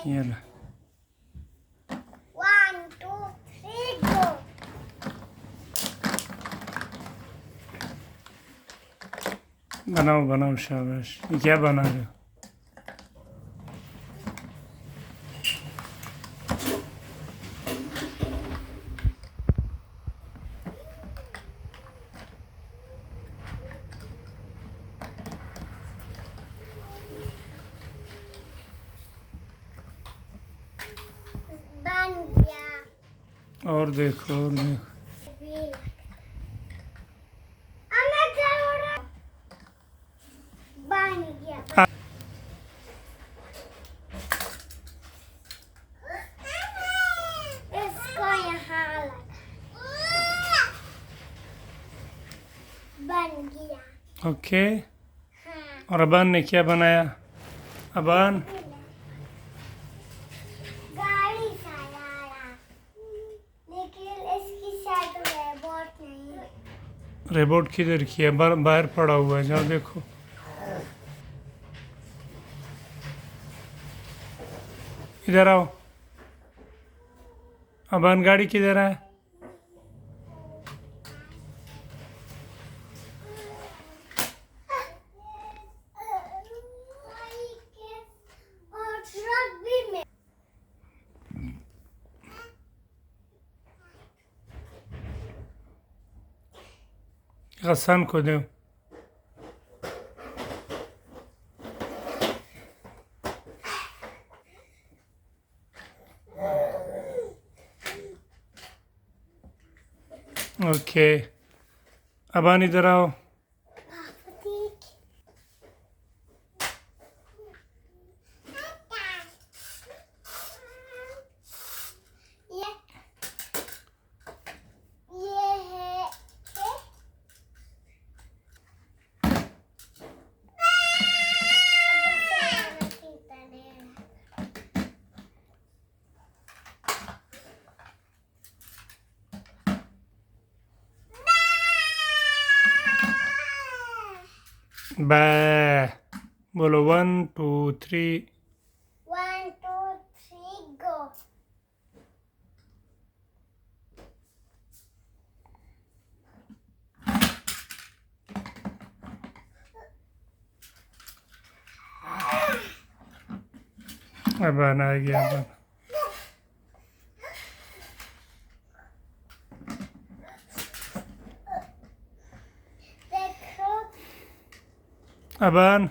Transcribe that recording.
ये लो। 1 2 3 go. बनाओ बनाओ, शाबाश। ये क्या बना रहे हो? बन गया। और देखो, और देखो। हमें जरूर बन गया। हाँ। इसको यहाँ लगा। बन गया। ओके। हाँ। और अबान ने क्या बनाया? अबान, गाड़ी चलाया, लेकिन इसकी शायद रोबोट नहीं। रिमोट किधर किया? बाहर पड़ा हुआ है, जाओ देखो। इधर आओ। अबान, गाड़ी किधर है? और ट्रक भी में। गसान को दो। ओके। अबान इधर आओ। ये है बै। बोलो 1 2 3। 1 2 3 go. अबान आ गया। अबान, देखो अबान